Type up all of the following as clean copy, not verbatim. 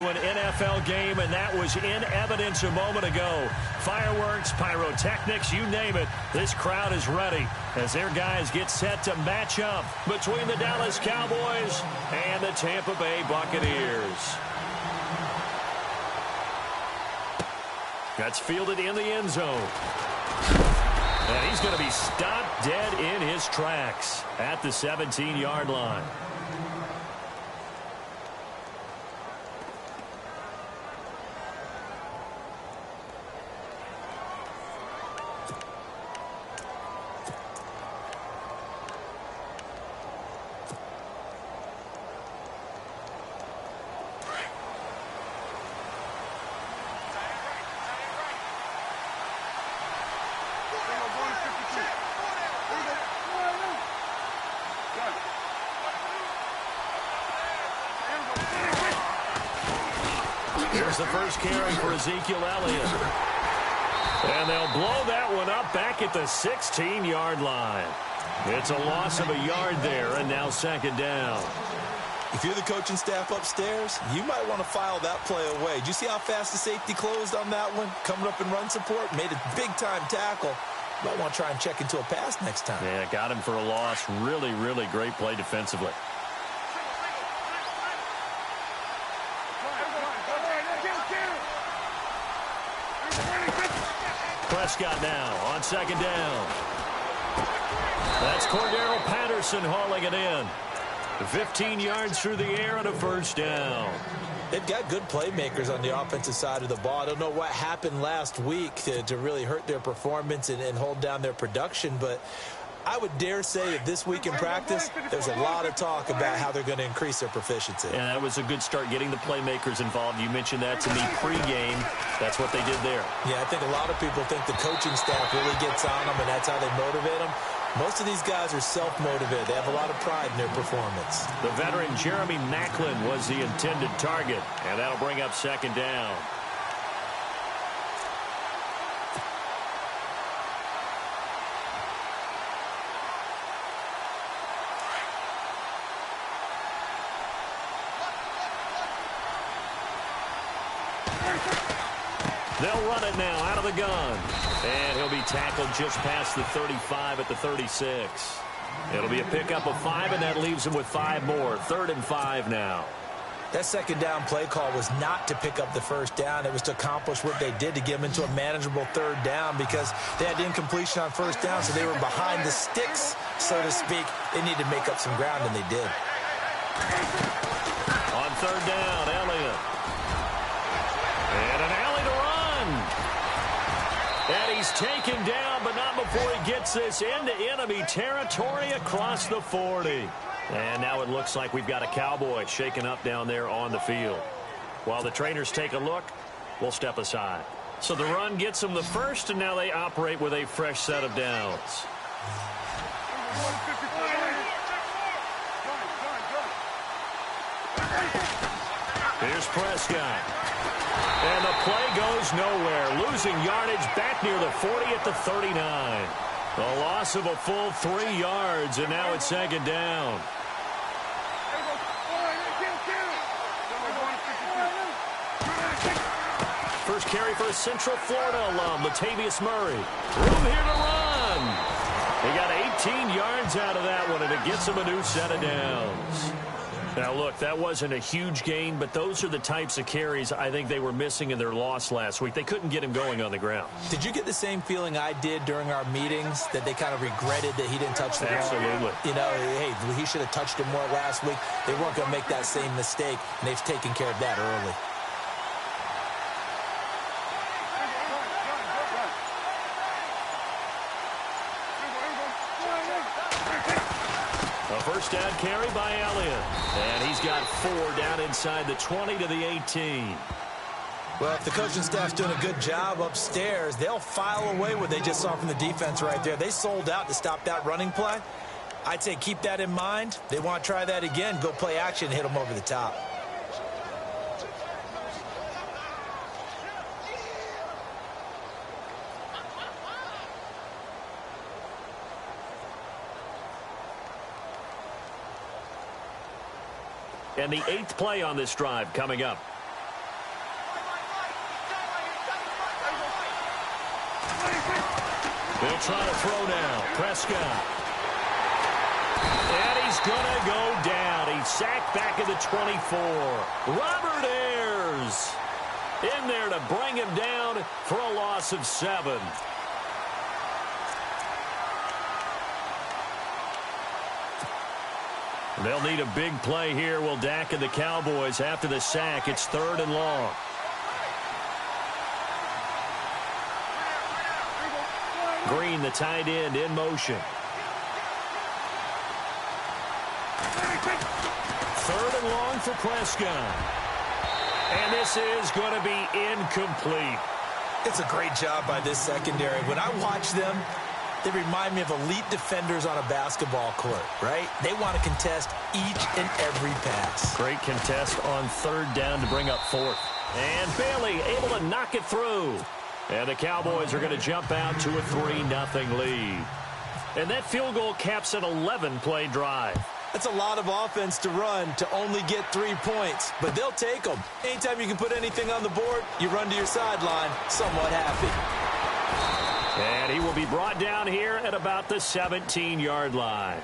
An NFL game, and that was in evidence a moment ago. Fireworks, pyrotechnics, you name it. This crowd is ready as their guys get set to match up between the Dallas Cowboys and the Tampa Bay Buccaneers. That's fielded in the end zone. And he's going to be stopped dead in his tracks at the 17-yard line. Here's the first carry for Ezekiel Elliott. And they'll blow that one up back at the 16-yard line. It's a loss of a yard there, and now second down. If you're the coaching staff upstairs, you might want to file that play away. Do you see how fast the safety closed on that one? Coming up in run support, made a big-time tackle. Might want to try and check into a pass next time. Yeah, got him for a loss. Really, really great play defensively. Prescott now on second down. That's Cordero Patterson hauling it in. 15 yards through the air and a first down. They've got good playmakers on the offensive side of the ball. I don't know what happened last week to really hurt their performance and hold down their production, but I would dare say that this week in practice, there's a lot of talk about how they're going to increase their proficiency. Yeah, that was a good start getting the playmakers involved. You mentioned that to me pregame. That's what they did there. Yeah, I think a lot of people think the coaching staff really gets on them, and that's how they motivate them. Most of these guys are self-motivated. They have a lot of pride in their performance. The veteran Jeremy Maclin was the intended target, and that'll bring up second down. They'll run it now out of the gun. And he'll be tackled just past the 35 at the 36. It'll be a pickup of 5, and that leaves him with 5 more. 3rd and 5 now. That second down play call was not to pick up the first down. It was to accomplish what they did, to get them into a manageable 3rd down, because they had incompletion on first down, so they were behind the sticks, so to speak. They needed to make up some ground, and they did. On 3rd down, Elliott. And an alley to run. And he's taken down, but not before he gets this into enemy territory across the 40. And now it looks like we've got a Cowboy shaken up down there on the field. While the trainers take a look, we'll step aside. So the run gets them the first, and now they operate with a fresh set of downs. Here's Prescott. And the play goes nowhere. Losing yardage back near the 40 at the 39. A loss of a full 3 yards, and now it's second down. First carry for a Central Florida alum, Latavius Murray. Room here to run. He got 18 yards out of that one, and it gets him a new set of downs. Now, look, that wasn't a huge gain, but those are the types of carries I think they were missing in their loss last week. They couldn't get him going on the ground. Did you get the same feeling I did during our meetings, that they kind of regretted that he didn't touch the ball? Absolutely. You know, hey, he should have touched it more last week. They weren't going to make that same mistake, and they've taken care of that early. A first down carry by Elliott. And he's got 4 down inside the 20 to the 18. Well, if the coaching staff's doing a good job upstairs, they'll file away what they just saw from the defense right there. They sold out to stop that running play. I'd say keep that in mind. They want to try that again, go play action, and hit them over the top. And the 8th play on this drive coming up. They'll try to throw now. Prescott. And he's going to go down. He's sacked back at the 24. Robert Ayers in there to bring him down for a loss of 7. They'll need a big play here. Will Dak and the Cowboys after the sack. It's 3rd and long. Green, the tight end, in motion. 3rd and long for Prescott. And this is going to be incomplete. It's a great job by this secondary. When I watch them, they remind me of elite defenders on a basketball court, right? They want to contest each and every pass. Great contest on 3rd down to bring up 4th. And Bailey able to knock it through. And the Cowboys are going to jump out to a 3-0 lead. And that field goal caps an 11-play drive. That's a lot of offense to run to only get 3 points, but they'll take them. Anytime you can put anything on the board, you run to your sideline somewhat happy. And he will be brought down here at about the 17-yard line.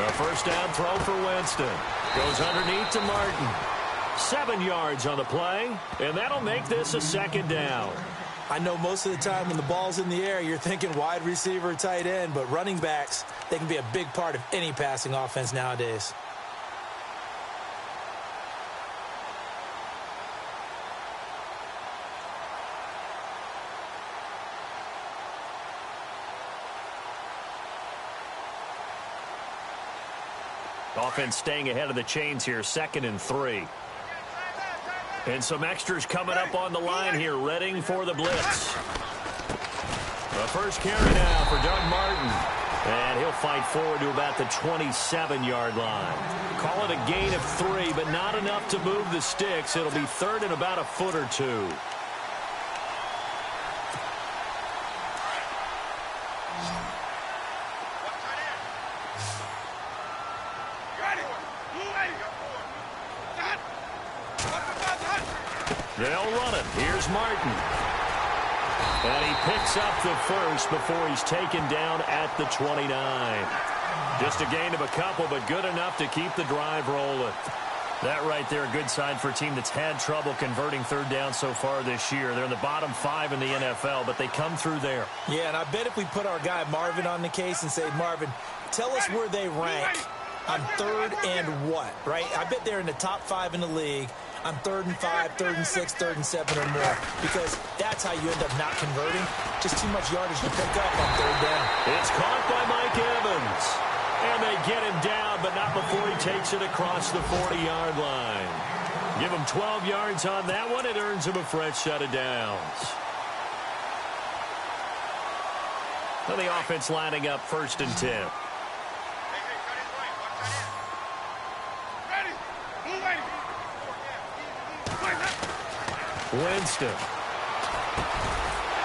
A first down throw for Winston. Goes underneath to Martin. 7 yards on the play, and that'll make this a 2nd down. I know most of the time when the ball's in the air, you're thinking wide receiver, tight end, but running backs, they can be a big part of any passing offense nowadays. Offense staying ahead of the chains here, 2nd and 3. And some extras coming up on the line here, readying for the blitz. The first carry now for Doug Martin. And he'll fight forward to about the 27-yard line. Call it a gain of 3, but not enough to move the sticks. It'll be 3rd and about a foot or 2. They'll run it. Here's Martin. And he picks up the first before he's taken down at the 29. Just a gain of a couple, but good enough to keep the drive rolling. That right there, a good sign for a team that's had trouble converting 3rd down so far this year. They're in the bottom 5 in the NFL, but they come through there. Yeah, and I bet if we put our guy Marvin on the case and say, Marvin, tell us where they rank on 3rd and what, right? I bet they're in the top 5 in the league on 3rd and 5, 3rd and 6, 3rd and 7 or more, because that's how you end up not converting. Just too much yardage to pick up on 3rd down. It's caught by Mike Evans. And they get him down, but not before he takes it across the 40-yard line. Give him 12 yards on that one. It earns him a fresh set of downs. And the offense lining up 1st and 10. Winston.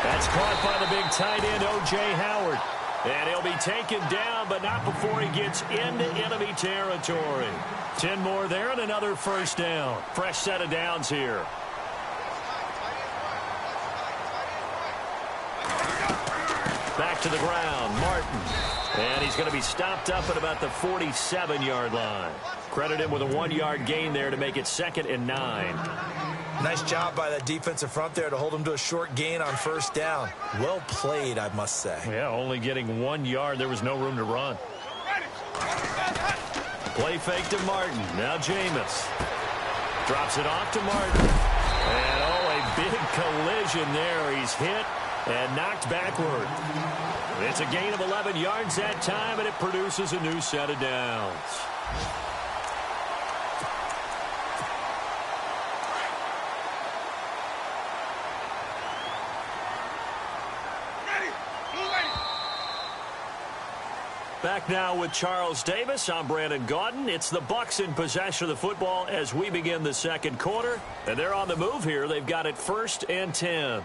That's caught by the big tight end, O.J. Howard. And he'll be taken down, but not before he gets into enemy territory. 10 more there and another first down. Fresh set of downs here. Back to the ground, Martin. And he's going to be stopped up at about the 47-yard line. Credit him with a 1-yard gain there to make it 2nd and 9. Nice job by that defensive front there to hold him to a short gain on 1st down. Well played, I must say. Yeah, only getting 1 yard. There was no room to run. Play fake to Martin. Now Jameis. Drops it off to Martin. And, oh, a big collision there. He's hit and knocked backward. It's a gain of 11 yards that time, and it produces a new set of downs. Back now with Charles Davis. I'm Brandon Gaudin. It's the Bucs in possession of the football as we begin the second quarter. And they're on the move here. They've got it 1st and 10.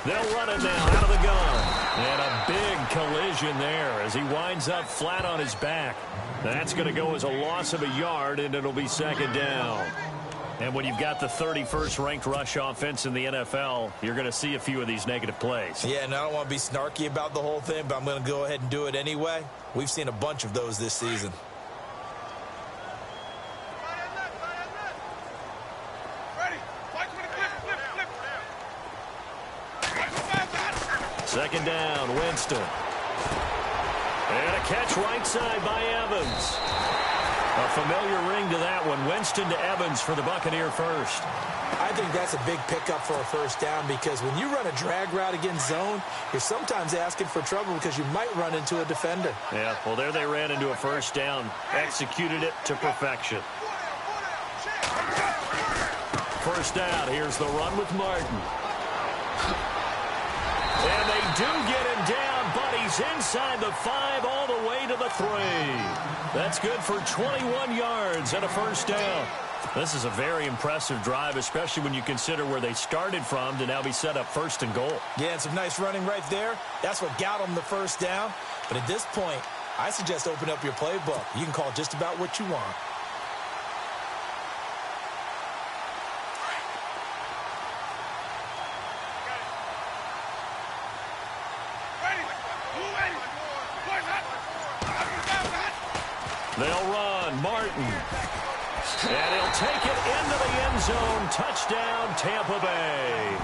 They'll run it now out of the gun. And a big collision there as he winds up flat on his back. That's going to go as a loss of a yard, and it'll be 2nd down. And when you've got the 31st ranked rush offense in the NFL, you're going to see a few of these negative plays. Yeah, and I don't want to be snarky about the whole thing, but I'm going to go ahead and do it anyway. We've seen a bunch of those this season. Second down, Winston. And a catch right side by Evans. A familiar ring to that one. Winston to Evans for the Buccaneer first. I think that's a big pickup for a first down because when you run a drag route against zone, you're sometimes asking for trouble because you might run into a defender. Yeah, well, there they ran into a first down. Executed it to perfection. First down, here's the run with Martin. And they do get him down, but he's inside the 5 all the way to the 3. That's good for 21 yards and a first down. This is a very impressive drive, especially when you consider where they started from to now be set up 1st and goal. Yeah, and some nice running right there. That's what got them the first down. But at this point, I suggest open up your playbook. You can call just about what you want. They'll run. Martin. And he'll take it into the end zone. Touchdown, Tampa Bay.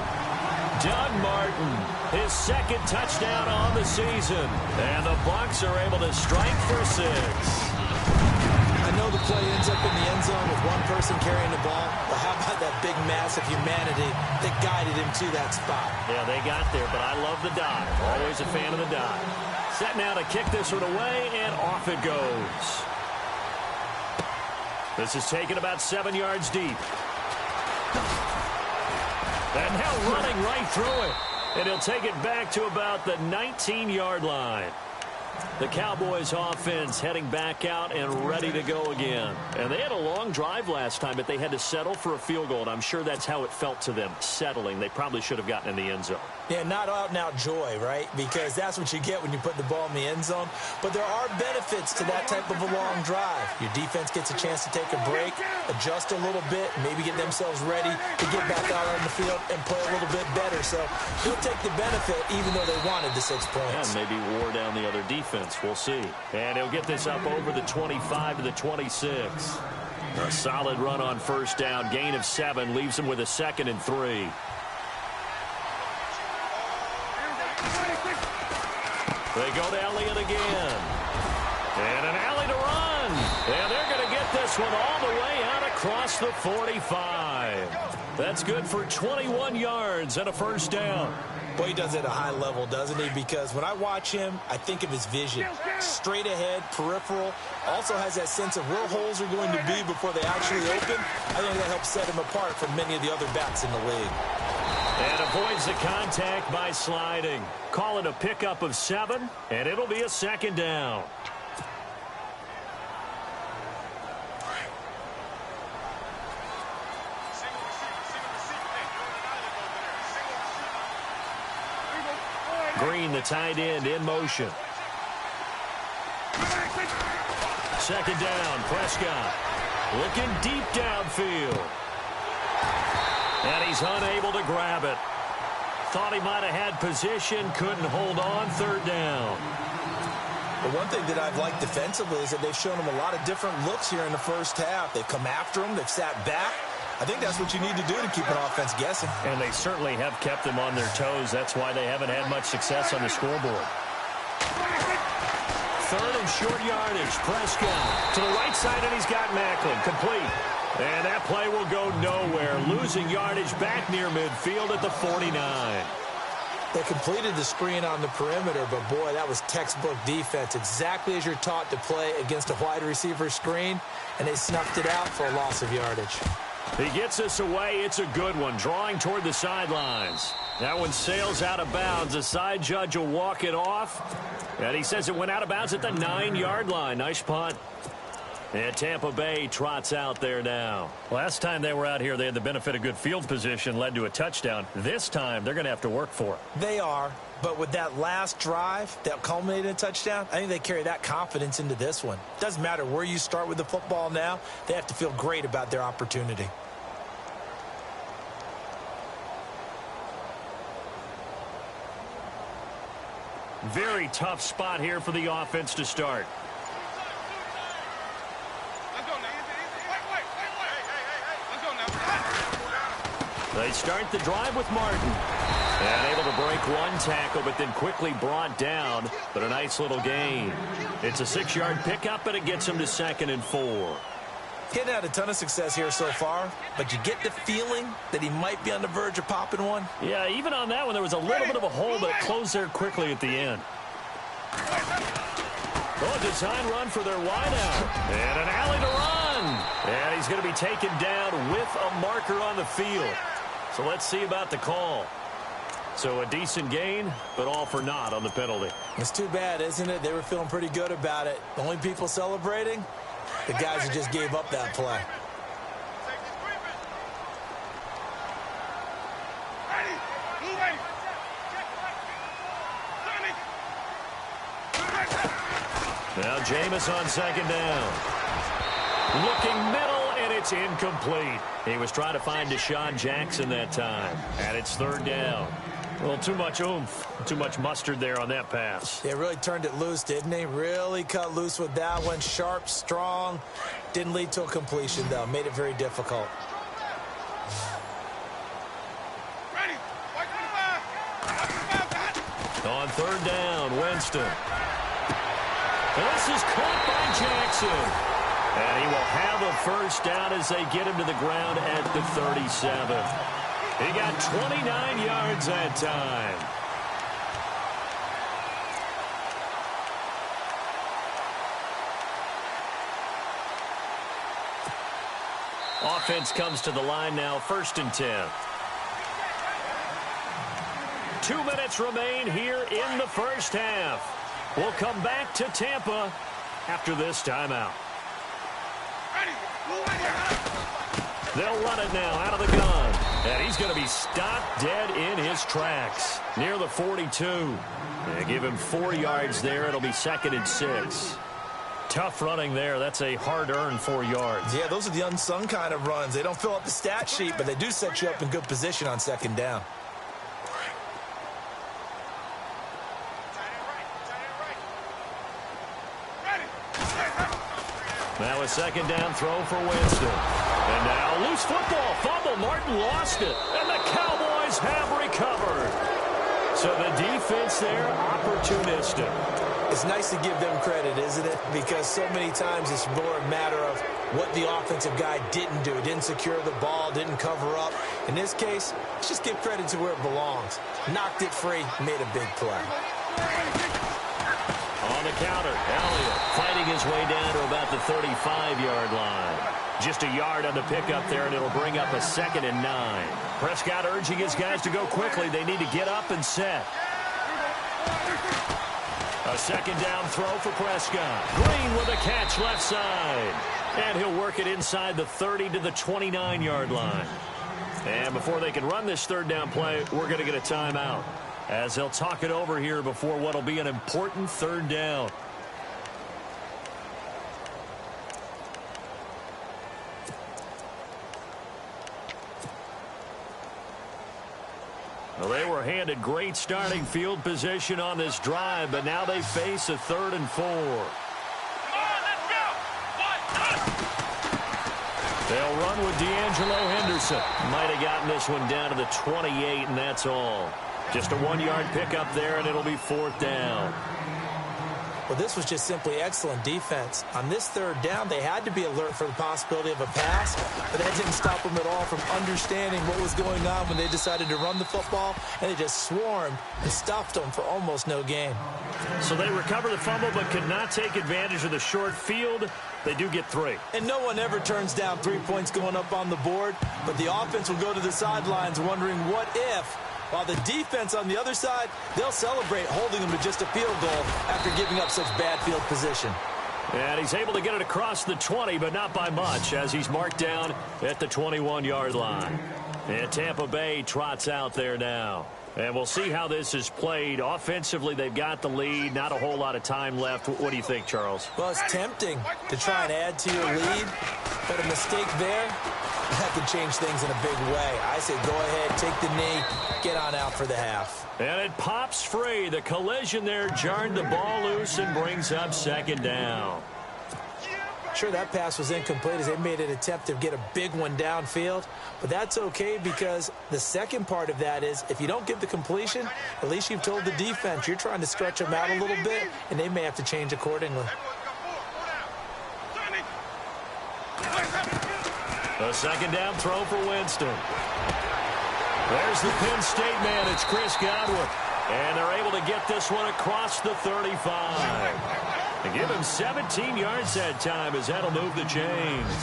Doug Martin, his 2nd touchdown on the season. And the Bucs are able to strike for 6. I know the play ends up in the end zone with one person carrying the ball, but how about that big mass of humanity that guided him to that spot? Yeah, they got there, but I love the dive. Always a fan of the dive. Set now to kick this one away, and off it goes. This is taken about 7 yards deep. And now running right through it. And he'll take it back to about the 19-yard line. The Cowboys offense heading back out and ready to go again. And they had a long drive last time, but they had to settle for a field goal. And I'm sure that's how it felt to them, settling. They probably should have gotten in the end zone. Yeah, not out-and-out joy, right? Because that's what you get when you put the ball in the end zone. But there are benefits to that type of a long drive. Your defense gets a chance to take a break, adjust a little bit, maybe get themselves ready to get back out on the field and play a little bit better. So he'll take the benefit even though they wanted the 6 points. And maybe wore down the other defense. We'll see. And he'll get this up over the 25 to the 26. A solid run on first down. Gain of 7 leaves him with a 2nd and 3. They go to Elliott again. And an alley to run. And they're going to get this one all the way out across the 45. That's good for 21 yards and a first down. Boy, he does it at a high level, doesn't he? Because when I watch him, I think of his vision. Straight ahead, peripheral. Also has that sense of where holes are going to be before they actually open. I think that helps set him apart from many of the other backs in the league. And avoids the contact by sliding. Call it a pickup of 7, and it'll be a 2nd down. Green, the tight end, in motion. 2nd down, Prescott. Looking deep downfield. And he's unable to grab it. Thought he might have had position, couldn't hold on. 3rd down. But one thing that I've liked defensively is that they've shown him a lot of different looks here in the first half. They've come after him. They've sat back. I think that's what you need to do to keep an offense guessing. And they certainly have kept them on their toes. That's why they haven't had much success on the scoreboard. 3rd and short yardage. Prescott to the right side, and he's got Macklin. Complete. And that play will go nowhere. Losing yardage back near midfield at the 49. They completed the screen on the perimeter, but, boy, that was textbook defense, exactly as you're taught to play against a wide receiver screen, and they snuffed it out for a loss of yardage. He gets us away. It's a good one, drawing toward the sidelines. That one sails out of bounds. The side judge will walk it off, and he says it went out of bounds at the 9-yard line. Nice punt. And Tampa Bay trots out there now. Last time they were out here, they had the benefit of good field position, led to a touchdown. This time, they're going to have to work for it. They are, but with that last drive that culminated in a touchdown, I think they carry that confidence into this one. Doesn't matter where you start with the football now, they have to feel great about their opportunity. Very tough spot here for the offense to start. They start the drive with Martin. And able to break one tackle, but then quickly brought down. But a nice little gain. It's a 6-yard pickup, and it gets him to 2nd and 4. Getting had a ton of success here so far, but you get the feeling that he might be on the verge of popping one. Yeah, even on that one, there was a little bit of a hole, but it closed there quickly at the end. Oh, a design run for their wideout. And an alley to run. And he's going to be taken down with a marker on the field. So let's see about the call. So a decent gain, but all for naught on the penalty. It's too bad, isn't it? They were feeling pretty good about it. The only people celebrating, the guys who just gave up that play. Now Jameis on 2nd down. Looking middle, and it's incomplete. He was trying to find Deshaun Jackson that time. And it's 3rd down. A little too much oomph, too much mustard there on that pass. They really turned it loose, didn't they? Really cut loose with that one. Sharp, strong. Didn't lead to a completion, though. Made it very difficult. On 3rd down, Winston. This is caught by Jackson. And he will have a 1st down as they get him to the ground at the 37. He got 29 yards that time. Offense comes to the line now, 1st and 10. 2 minutes remain here in the 1st half. We'll come back to Tampa after this timeout. They'll run it now out of the gun. And he's going to be stopped dead in his tracks near the 42. They give him 4 yards there. It'll be 2nd and 6. Tough running there. That's a hard-earned 4 yards. Yeah, those are the unsung kind of runs. They don't fill up the stat sheet, but they do set you up in good position on 2nd down. Now a 2nd down throw for Winston. And now loose football. Fumble. Martin lost it. And the Cowboys have recovered. So the defense there, opportunistic. It's nice to give them credit, isn't it? Because so many times it's more a matter of what the offensive guy didn't do. Didn't secure the ball, didn't cover up. In this case, let's just give credit to where it belongs. Knocked it free, made a big play. On the counter, Elliott fighting his way down to about the 35-yard line. Just a yard on the pickup there, and it'll bring up a 2nd and 9. Prescott urging his guys to go quickly. They need to get up and set. A 2nd down throw for Prescott. Green with a catch left side. And he'll work it inside the 30 to the 29-yard line. And before they can run this 3rd down play, we're going to get a timeout, as they'll talk it over here before what will be an important 3rd down. Well, they were handed great starting field position on this drive, but now they face a 3rd and 4. They'll run with D'Angelo Henderson. Might have gotten this one down to the 28, and that's all. Just a 1-yard pickup there, and it'll be 4th down. Well, this was just simply excellent defense. On this third down, they had to be alert for the possibility of a pass, but that didn't stop them at all from understanding what was going on when they decided to run the football, and they just swarmed and stuffed them for almost no gain. So they recover the fumble but could not take advantage of the short field. They do get 3. And no one ever turns down 3 points going up on the board, but the offense will go to the sidelines wondering what if. While the defense on the other side, they'll celebrate holding them to just a field goal after giving up such bad field position. And he's able to get it across the 20, but not by much, as he's marked down at the 21-yard line. And Tampa Bay trots out there now. And we'll see how this is played. Offensively, they've got the lead. Not a whole lot of time left. What do you think, Charles? Well, it's tempting to try and add to your lead, but a mistake there, that can change things in a big way. I say go ahead, take the knee, get on out for the half. And it pops free. The collision there jarred the ball loose and brings up second down. Sure, that pass was incomplete as they made an attempt to get a big one downfield, but that's okay because the second part of that is if you don't get the completion, at least you've told the defense you're trying to stretch them out a little bit, and they may have to change accordingly. A second down throw for Winston. There's the Penn State man. It's Chris Godwin. And they're able to get this one across the 35. They give him 17 yards that time as that'll move the chains.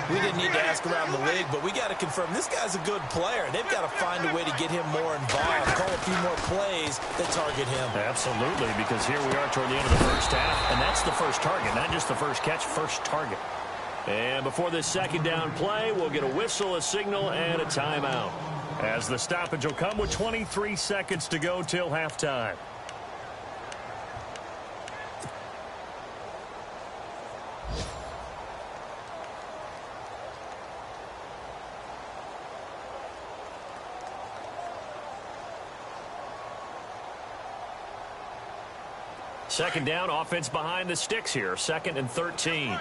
We didn't need to ask around the league, but we got to confirm this guy's a good player. They've got to find a way to get him more involved, call a few more plays that target him. Absolutely, because here we are toward the end of the first half, and that's the first target, not just the first catch, first target. And before this second down play, we'll get a whistle, a signal, and a timeout, as the stoppage will come with 23 seconds to go till halftime. Second down, offense behind the sticks here. 2nd and 13.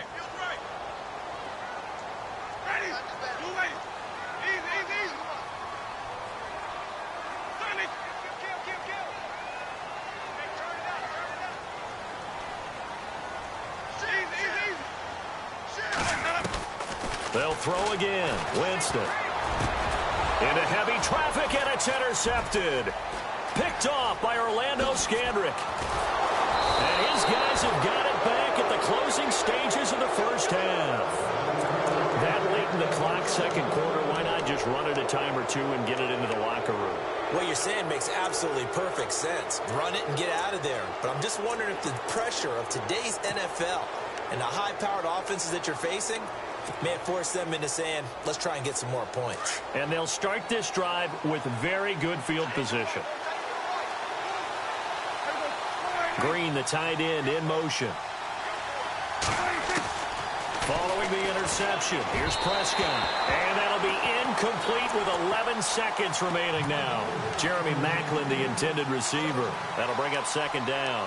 They'll throw again. Winston. Into heavy traffic, and it's intercepted. Picked off by Orlando Scandrick. And his guys have got it back at the closing stages of the first half. That late in the clock, second quarter, why not just run it a time or two and get it into the locker room? What you're saying makes absolutely perfect sense. Run it and get out of there. But I'm just wondering if the pressure of today's NFL and the high-powered offenses that you're facing may have forced them into saying, let's try and get some more points. And they'll start this drive with very good field position. Green, the tight end, in motion. Following the interception, here's Prescott. And that'll be incomplete with 11 seconds remaining now. Jeremy Maclin, the intended receiver. That'll bring up second down.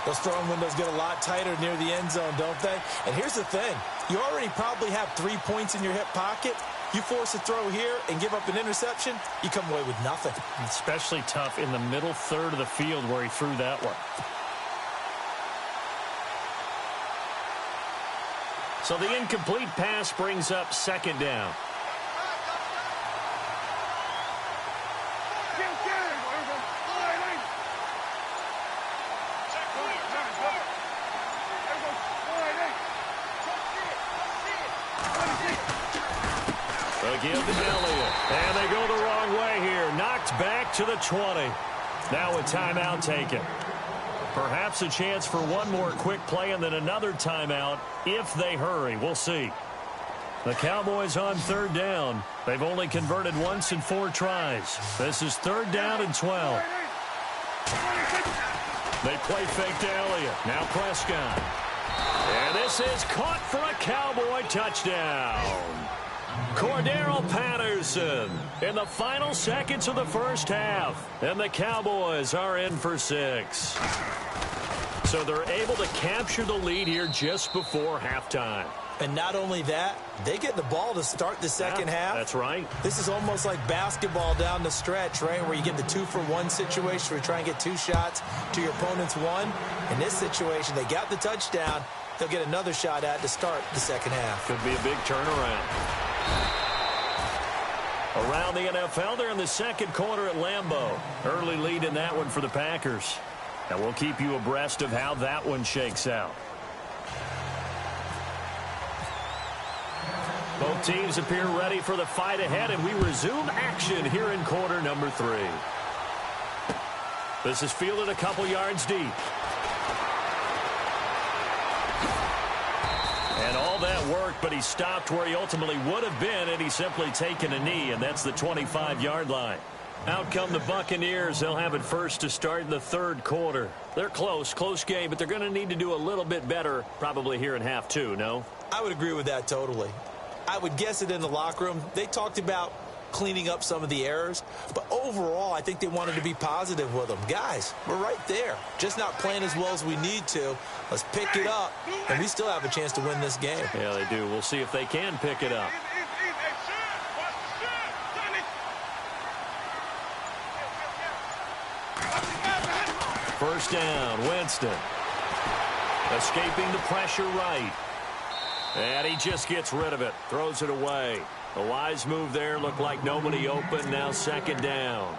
Those throwing windows get a lot tighter near the end zone, don't they? And here's the thing. You already probably have 3 points in your hip pocket. You force a throw here and give up an interception, you come away with nothing. Especially tough in the middle third of the field where he threw that one. So the incomplete pass brings up second down. They give to Elliott. And they go the wrong way here. Knocked back to the 20. Now a timeout taken. Perhaps a chance for one more quick play and then another timeout if they hurry. We'll see. The Cowboys on third down. They've only converted once in 4 tries. This is 3rd down and 12. They play fake to Elliott. Now Prescott. And this is caught for a Cowboy touchdown. Cordero Patterson in the final seconds of the first half. And the Cowboys are in for 6. So they're able to capture the lead here just before halftime. And not only that, they get the ball to start the second half. That's right. This is almost like basketball down the stretch, right, where you get the 2-for-1 situation where you try and get 2 shots to your opponent's 1. In this situation, they got the touchdown. They'll get another shot at to start the second half. Could be a big turnaround. Around the NFL, they're in the second quarter at Lambeau. Early lead in that one for the Packers. And we'll keep you abreast of how that one shakes out. Both teams appear ready for the fight ahead, and we resume action here in quarter number 3. This is fielded a couple yards deep. And all that work, but he stopped where he ultimately would have been, and he's simply taken a knee, and that's the 25-yard line. Out come the Buccaneers. They'll have it first to start in the third quarter. They're close game, but they're going to need to do a little bit better probably here in half 2, no? I would agree with that totally. I would guess it in the locker room. They talked about cleaning up some of the errors, but overall, I think they wanted to be positive with them. Guys, we're right there. Just not playing as well as we need to. Let's pick it up, and we still have a chance to win this game. Yeah, they do. We'll see if they can pick it up. First down, Winston. Escaping the pressure right. And he just gets rid of it. Throws it away. A wise move there. Looked like nobody open. Now second down.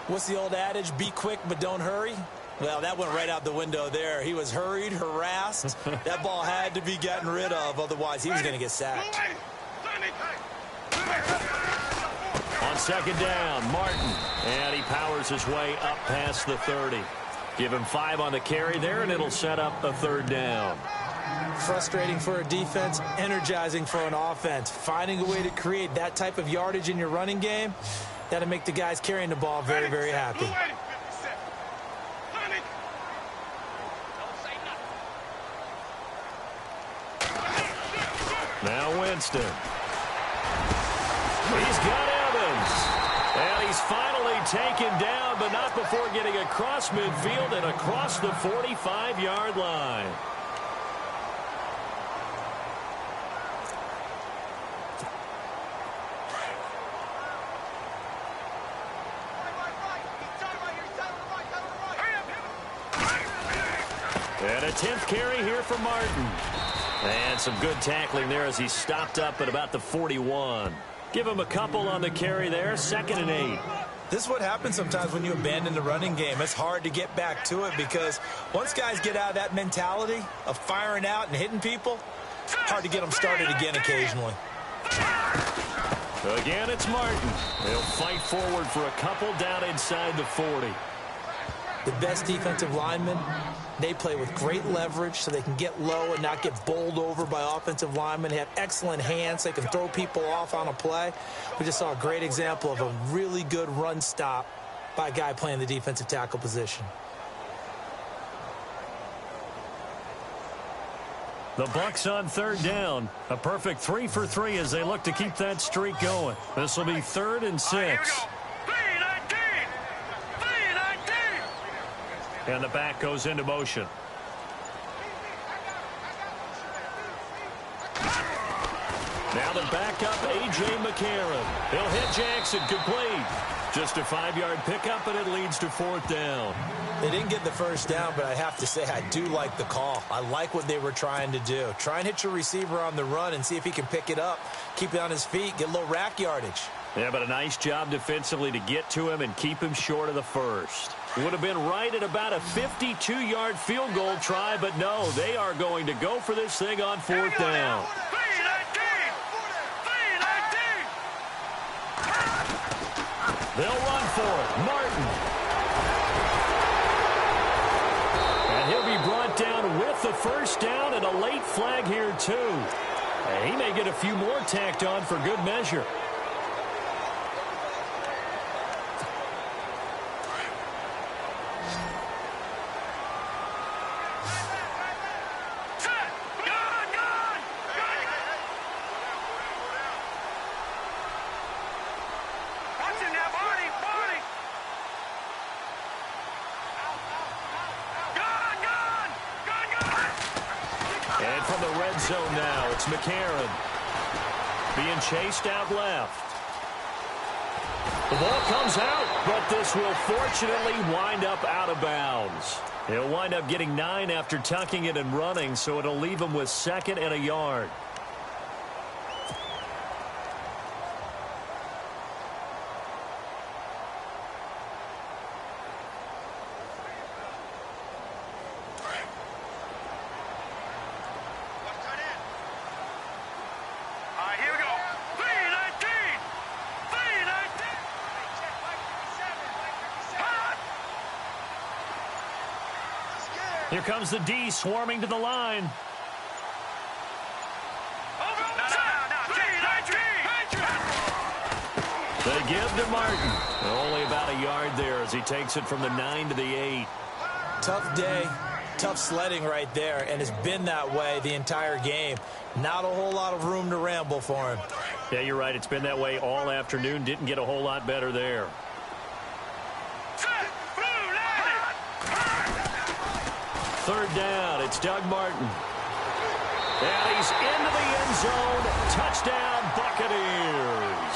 What's the old adage? Be quick, but don't hurry. Well, that went right out the window there. He was hurried, harassed. That ball had to be gotten rid of. Otherwise, he was going to get sacked. On second down, Martin. And he powers his way up past the 30. Give him 5 on the carry there, and it'll set up a third down. Frustrating for a defense, energizing for an offense. Finding a way to create that type of yardage in your running game, that'll make the guys carrying the ball very, very happy. Now Winston. He's got Evans. And he's finally taken down, but not before getting across midfield and across the 45-yard line. And a 10th carry here for Martin. And some good tackling there as he stopped up at about the 41. Give him a couple on the carry there. 2nd and 8. This is what happens sometimes when you abandon the running game. It's hard to get back to it because once guys get out of that mentality of firing out and hitting people, hard to get them started again occasionally. Again, it's Martin. He'll fight forward for a couple down inside the 40. The best defensive linemen, they play with great leverage so they can get low and not get bowled over by offensive linemen. They have excellent hands. They can throw people off on a play. We just saw a great example of a really good run stop by a guy playing the defensive tackle position. The Bucs on third down. A perfect 3 for 3 as they look to keep that streak going. This will be 3rd and 6. And the back goes into motion. Now the backup, A.J. McCarron. He'll hit Jackson, complete. Just a 5-yard pickup, and it leads to 4th down. They didn't get the first down, but I have to say I do like the call. I like what they were trying to do. Try and hit your receiver on the run and see if he can pick it up, keep it on his feet, get a little rack yardage. Yeah, but a nice job defensively to get to him and keep him short of the first. Would have been right at about a 52-yard field goal try, but no, they are going to go for this thing on 4th down. They'll run for it. Martin. And he'll be brought down with the first down and a late flag here, too. And he may get a few more tacked on for good measure. in the red zone now. It's McCarron being chased out left. The ball comes out, but this will fortunately wind up out of bounds. He'll wind up getting 9 after tucking it and running, so it'll leave him with 2nd and a yard. Here comes the D swarming to the line. They give to Martin. Only about a yard there as he takes it from the 9 to the 8. Tough day, tough sledding right there, and it's been that way the entire game. Not a whole lot of room to ramble for him. Yeah, you're right. It's been that way all afternoon. Didn't get a whole lot better there. Third down, it's Doug Martin. And he's into the end zone. Touchdown, Buccaneers.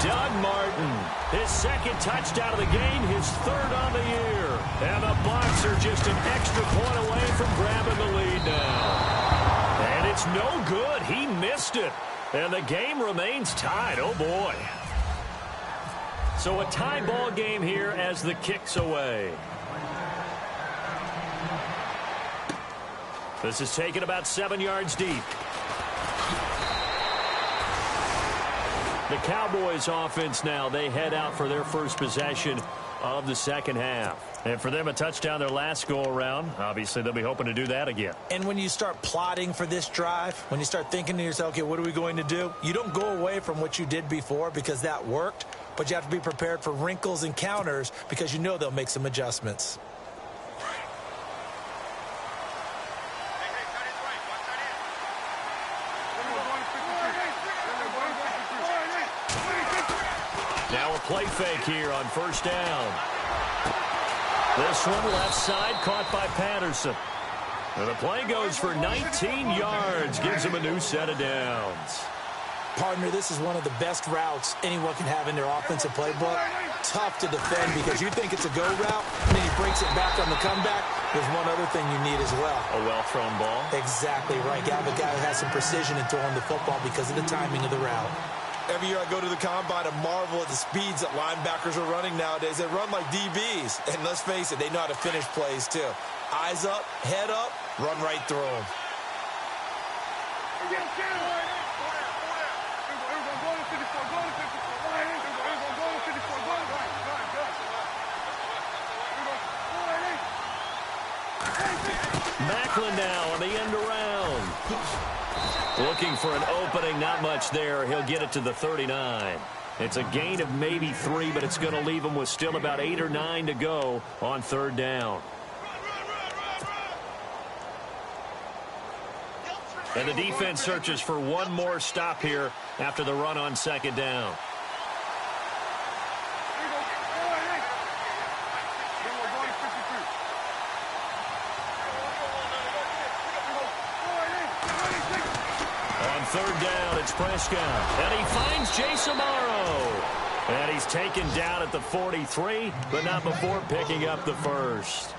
Doug Martin, his 2nd touchdown of the game, his 3rd on the year. And the Bucs are just an extra point away from grabbing the lead now. And it's no good. He missed it. And the game remains tied. Oh, boy. So a tie ball game here as the kick's away. This is taken about 7 yards deep. The Cowboys offense now, they head out for their first possession of the second half. And for them, a touchdown their last go-around. Obviously, they'll be hoping to do that again. And when you start plotting for this drive, when you start thinking to yourself, okay, what are we going to do? You don't go away from what you did before because that worked, but you have to be prepared for wrinkles and counters because you know they'll make some adjustments. Now a play fake here on first down. This one left side caught by Patterson. And the play goes for 19 yards. Gives him a new set of downs. Partner, this is one of the best routes anyone can have in their offensive playbook. Tough to defend because you think it's a go route, and then he breaks it back on the comeback. There's one other thing you need as well. A well-thrown ball. Exactly right. You have a guy who has some precision in throwing the football because of the timing of the route. Every year I go to the combine and marvel at the speeds that linebackers are running nowadays. They run like DBs. And let's face it, they know how to finish plays too. Eyes up, head up, run right through them. Macklin now on the end around. Looking for an opening, not much there. He'll get it to the 39. It's a gain of maybe 3, but it's going to leave him with still about 8 or 9 to go on third down. And the defense searches for one more stop here after the run on second down. Third down, it's Prescott. And he finds Jace Amaro. And he's taken down at the 43, but not before picking up the first.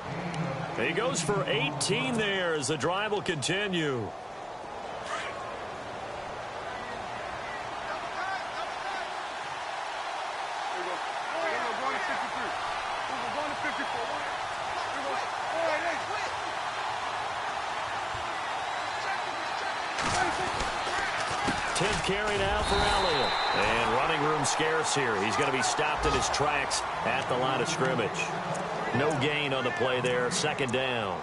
He goes for 18 there as the drive will continue. Carry now for Elliott. And running room scarce here. He's going to be stopped in his tracks at the line of scrimmage. No gain on the play there. Second down.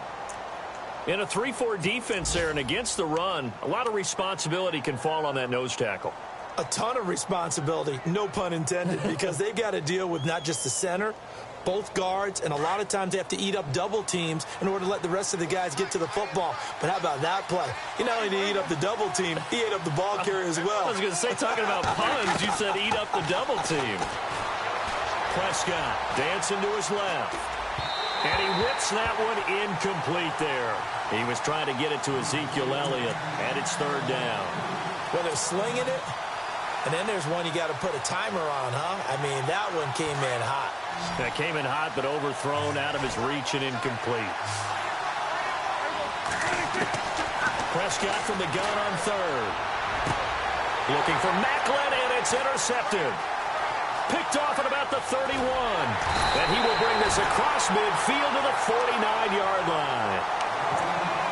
In a 3-4 defense there and against the run, a lot of responsibility can fall on that nose tackle. A ton of responsibility, no pun intended, because they've got to deal with not just the center, both guards, and a lot of times they have to eat up double teams in order to let the rest of the guys get to the football. But how about that play? He not only did he eat up the double team, he ate up the ball carrier as well. I was going to say, talking about puns, you said eat up the double team. Prescott dancing to his left. And he whips that one incomplete there. He was trying to get it to Ezekiel Elliott, and it's third down. Well, they're slinging it, and then there's one you got to put a timer on, huh? I mean, that one came in hot. That came in hot, but overthrown out of his reach and incomplete. Prescott from the gun on third. Looking for Macklin, and it's intercepted. Picked off at about the 31. And he will bring this across midfield to the 49-yard line.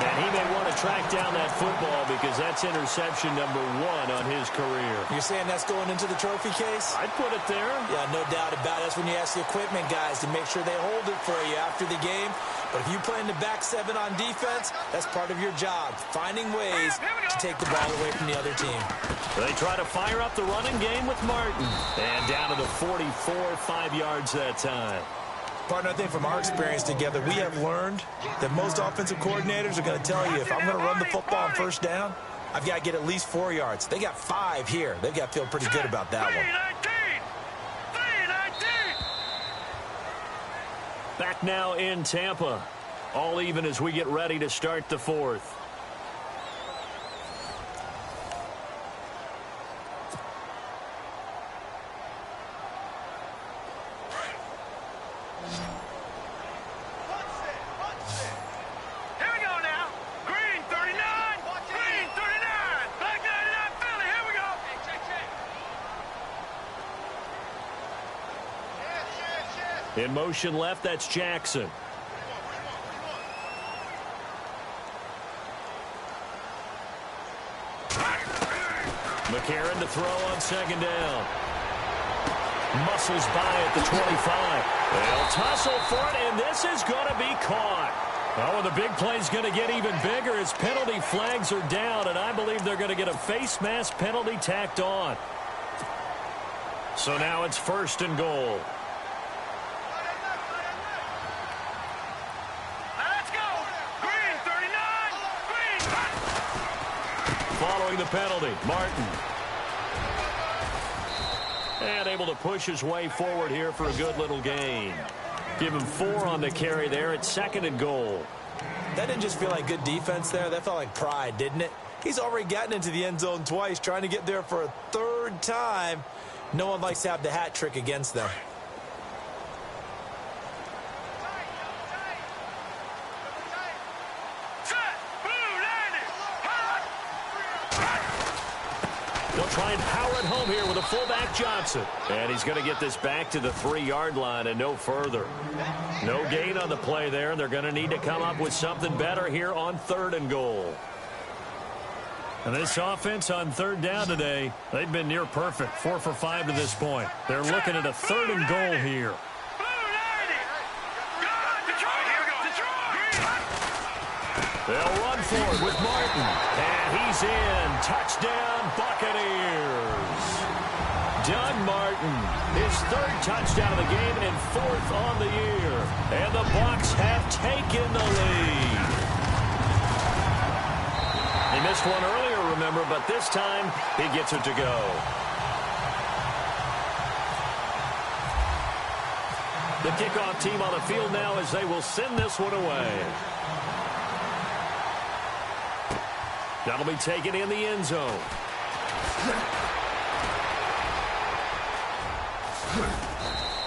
And he may want to track down that football because that's interception number 1 on his career. You're saying that's going into the trophy case? I'd put it there. Yeah, no doubt about it. That's when you ask the equipment guys to make sure they hold it for you after the game. But if you play in the back 7 on defense, that's part of your job, finding ways to take the ball away from the other team. They try to fire up the running game with Martin. And down to the 44, 5 yards that time. Partner, I think from our experience together, we have learned that most offensive coordinators are going to tell you, if I'm going to run the football on first down, I've got to get at least 4 yards. They got 5 here. They've got to feel pretty good about that one. Back now in Tampa. All even as we get ready to start the fourth. In motion left, that's Jackson. McCarron to throw on second down. Muscles by at the 25. They'll tussle for it, and this is going to be caught. Oh, and the big play's going to get even bigger as penalty flags are down, and I believe they're going to get a face mask penalty tacked on. So now it's first and goal. Following the penalty, Martin. And able to push his way forward here for a good little gain. Give him 4 on the carry there at second and goal. That didn't just feel like good defense there. That felt like pride, didn't it? He's already gotten into the end zone twice, trying to get there for a 3rd time. No one likes to have the hat trick against them. They'll try and power it home here with a fullback Johnson. And he's going to get this back to the 3-yard line and no further. No gain on the play there, and they're going to need to come up with something better here on 3rd and goal. And this offense on 3rd down today, they've been near perfect, 4 for 5 to this point. They're looking at a 3rd and goal here. They'll run for it with Martin. And he's in. Touchdown, Buccaneers. Doug Martin, his 3rd touchdown of the game and 4th on the year. And the Bucs have taken the lead. He missed one earlier, remember, but this time he gets it to go. The kickoff team on the field now as they will send this one away. That'll be taken in the end zone.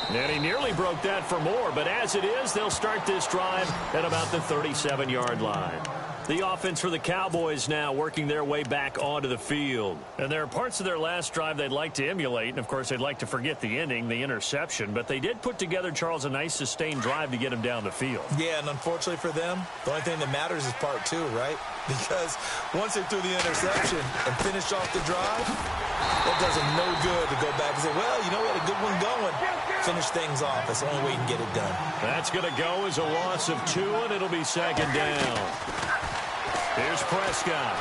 And he nearly broke that for more, but as it is, they'll start this drive at about the 37-yard line. The offense for the Cowboys now working their way back onto the field. And there are parts of their last drive they'd like to emulate, and of course they'd like to forget the ending, the interception, but they did put together, Charles, a nice sustained drive to get him down the field. Yeah, and unfortunately for them, the only thing that matters is part 2, right? Because once they threw the interception and finished off the drive, that does them no good to go back and say, well, you know, we had a good one going. Finish things off. That's the only way you can get it done. That's going to go as a loss of 2, and it'll be second down. Here's Prescott.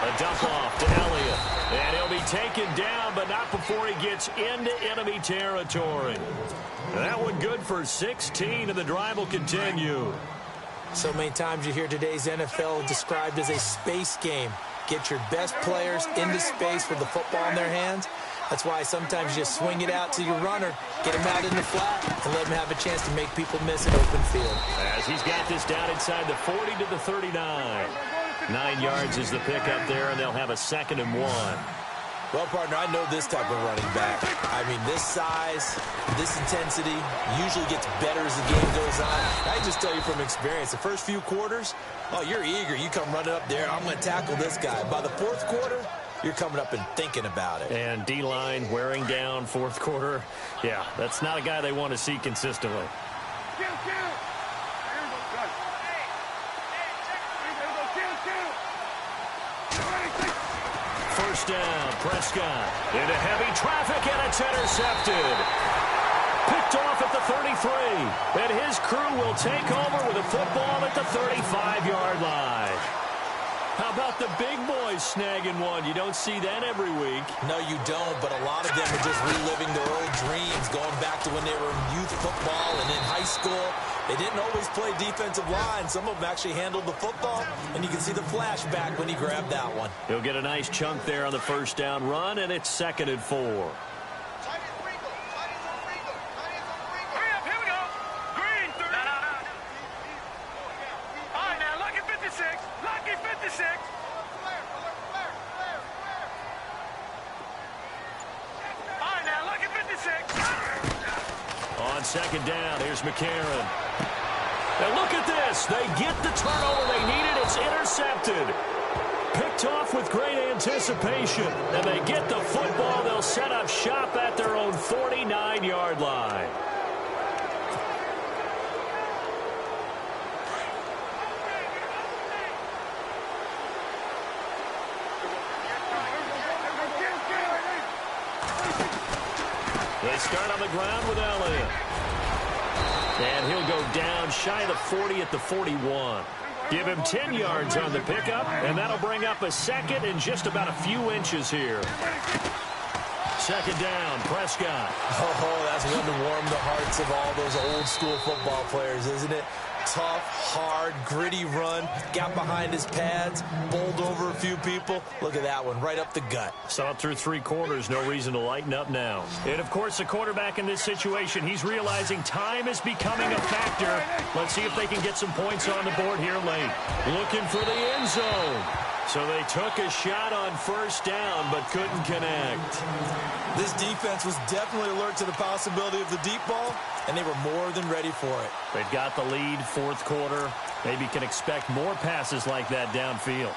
A dump off to Elliott. And he'll be taken down, but not before he gets into enemy territory. That one good for 16, and the drive will continue. So many times you hear today's NFL described as a space game. Get your best players into space with the football in their hands. That's why sometimes you just swing it out to your runner, get him out in the flat, and let him have a chance to make people miss an open field. As he's got this down inside the 40 to the 39. 9 yards is the pickup there, and they'll have a 2nd and 1. Well, partner, I know this type of running back. I mean, this size, this intensity usually gets better as the game goes on. I just tell you from experience, the first few quarters, oh, you're eager. You come running up there, I'm going to tackle this guy. By the 4th quarter, you're coming up and thinking about it. And D-line wearing down 4th quarter. Yeah, that's not a guy they want to see consistently. First down, Prescott into heavy traffic, and it's intercepted. Picked off at the 33, and his crew will take over with a football at the 35-yard line. How about the big boys snagging one? You don't see that every week. No, you don't, but a lot of them are just reliving their old dreams, going back to when they were in youth football and in high school. They didn't always play defensive line. Some of them actually handled the football, and you can see the flashback when he grabbed that one. He'll get a nice chunk there on the first down run, and it's 2nd and 4. On 2nd down, here's McCarron. And look at this. They get the turnover they needed. It's intercepted. Picked off with great anticipation. And they get the football. They'll set up shop at their own 49-yard line. They start on the ground with Elliott. And he'll go down shy of the 40 at the 41. Give him 10 yards on the pickup, and that'll bring up a 2nd and just about a few inches here. 2nd down, Prescott. Oh, that's one to warm the hearts of all those old school football players, isn't it? Tough, hard, gritty run, got behind his pads, bowled over a few people. Look at that one, right up the gut. Saw it through 3 quarters, no reason to lighten up now. And, of course, the quarterback in this situation, he's realizing time is becoming a factor. Let's see if they can get some points on the board here late. Looking for the end zone. So they took a shot on first down, but couldn't connect. This defense was definitely alert to the possibility of the deep ball, and they were more than ready for it. They've got the lead, 4th quarter. Maybe can expect more passes like that downfield.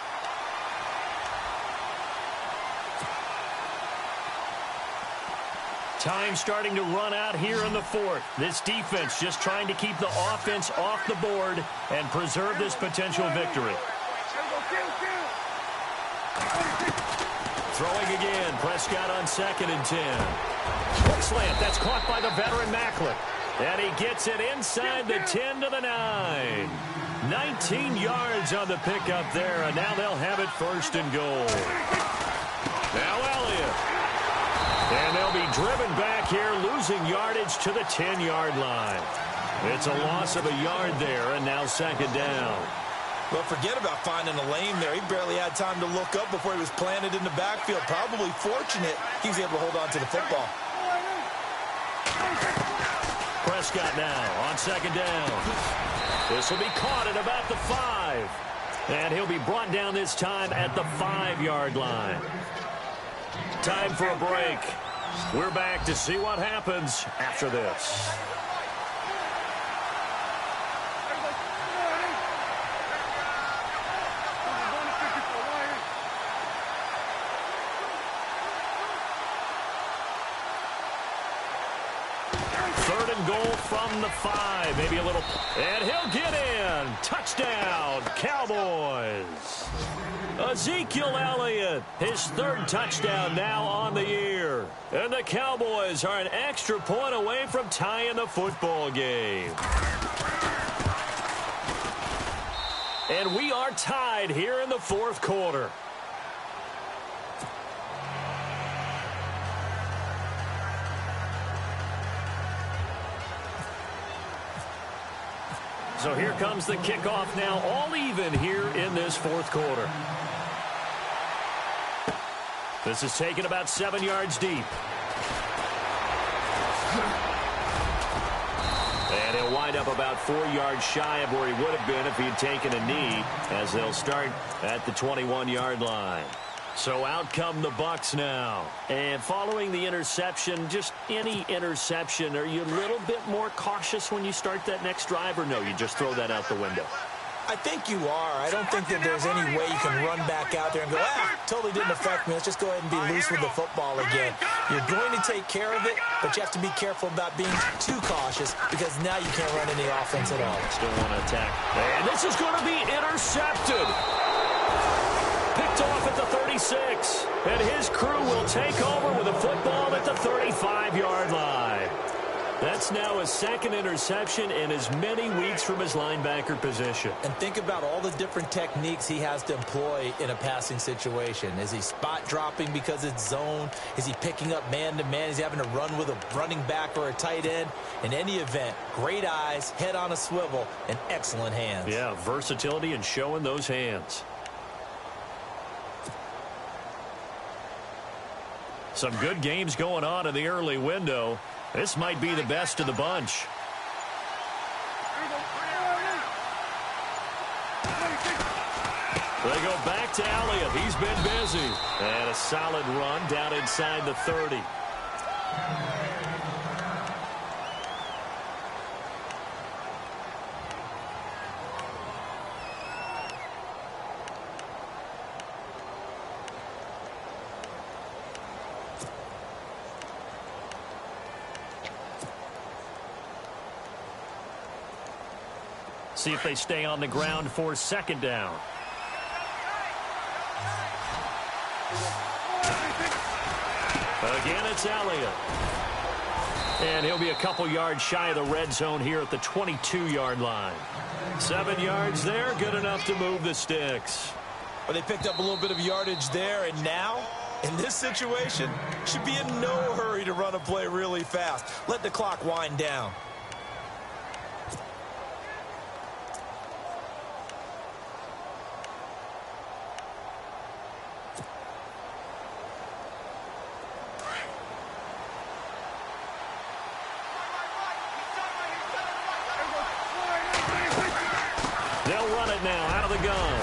Time starting to run out here in the 4th. This defense just trying to keep the offense off the board and preserve this potential victory. Throwing again, Prescott on 2nd and 10. Quick slant, that's caught by the veteran Macklin. And he gets it inside the 10 to the 9. 19 yards on the pickup there, and now they'll have it 1st and goal. Now Elliott. And they'll be driven back here, losing yardage to the 10-yard line. It's a loss of a yard there, and now 2nd down. Well, forget about finding a lane there. He barely had time to look up before he was planted in the backfield. Probably fortunate he was able to hold on to the football. Prescott now on 2nd down. This will be caught at about the 5. And he'll be brought down this time at the 5-yard line. Time for a break. We're back to see what happens after this. Goal from the 5, maybe a little, and he'll get in. Touchdown, Cowboys. Ezekiel Elliott, his 3rd touchdown now on the year. And the Cowboys are an extra point away from tying the football game. And we are tied here in the 4th quarter. So here comes the kickoff now, all even here in this 4th quarter. This is taken about 7 yards deep. And he'll wind up about 4 yards shy of where he would have been if he had taken a knee, as they'll start at the 21-yard line. So out come the Bucs now. And following the interception, just any interception, are you a little bit more cautious when you start that next drive, or no, you just throw that out the window? I think you are. I don't think that there's any way you can run back out there and go, totally didn't affect me. Let's just go ahead and be loose with the football again. You're going to take care of it, but you have to be careful about being too cautious, because now you can't run any offense at all. Still want to attack. And this is going to be intercepted. Picked off at the 36. And his crew will take over with a football at the 35-yard line. That's now a second interception in as many weeks from his linebacker position. And think about all the different techniques he has to employ in a passing situation. Is he spot dropping because it's zone? Is he picking up man-to-man? Is he having to run with a running back or a tight end? In any event, great eyes, head on a swivel, and excellent hands. Yeah, versatility and showing those hands. Some good games going on in the early window. This might be the best of the bunch. They go back to Elliott. He's been busy. And a solid run down inside the 30. See if they stay on the ground for second down. Again, it's Elliott. And he'll be a couple yards shy of the red zone here at the 22-yard line. 7 yards there, good enough to move the sticks. Well, they picked up a little bit of yardage there, and now, in this situation, should be in no hurry to run a play really fast. Let the clock wind down. Now out of the gun.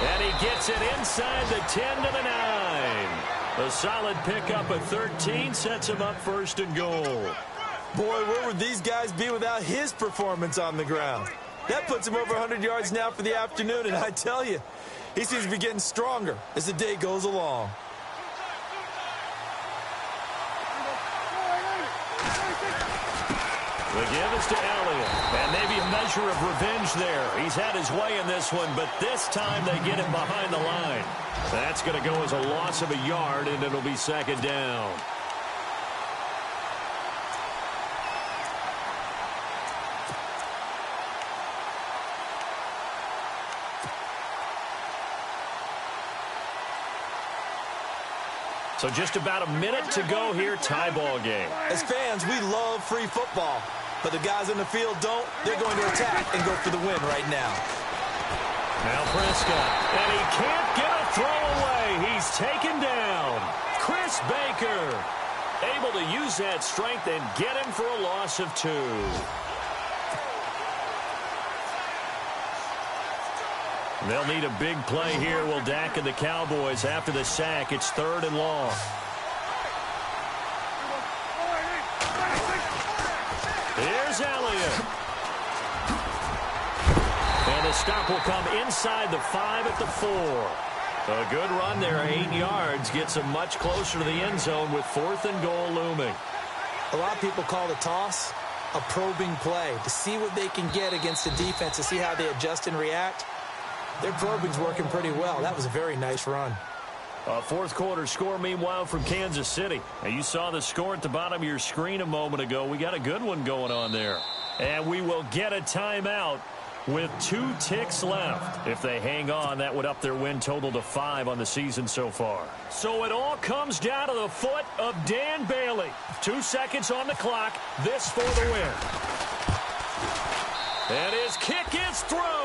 And he gets it inside the 10 to the 9. A solid pickup of 13 sets him up first and goal. Boy, where would these guys be without his performance on the ground? That puts him over 100 yards now for the afternoon, and I tell you, he seems to be getting stronger as the day goes along. The give is to Elliott. And maybe a measure of revenge there. He's had his way in this one, but this time they get him behind the line. That's going to go as a loss of a yard, and it'll be second down. So just about a minute to go here, tie ball game. As fans, we love free football. But the guys in the field don't. They're going to attack and go for the win right now. Now Prescott. And he can't get a throw away. He's taken down. Chris Baker able to use that strength and get him for a loss of 2. They'll need a big play here, will Dak and the Cowboys. After the sack, it's 3rd and long. Here's Elliott. And the stop will come inside the 5 at the 4. A good run there, 8 yards. Gets him much closer to the end zone with 4th and goal looming. A lot of people call the toss a probing play to see what they can get against the defense, to see how they adjust and react. Their probing's working pretty well. That was a very nice run. A fourth quarter score, meanwhile, from Kansas City. Now, you saw the score at the bottom of your screen a moment ago. We got a good one going on there. And we will get a timeout with 2 ticks left. If they hang on, that would up their win total to 5 on the season so far. So it all comes down to the foot of Dan Bailey. 2 seconds on the clock. This for the win. And his kick is through.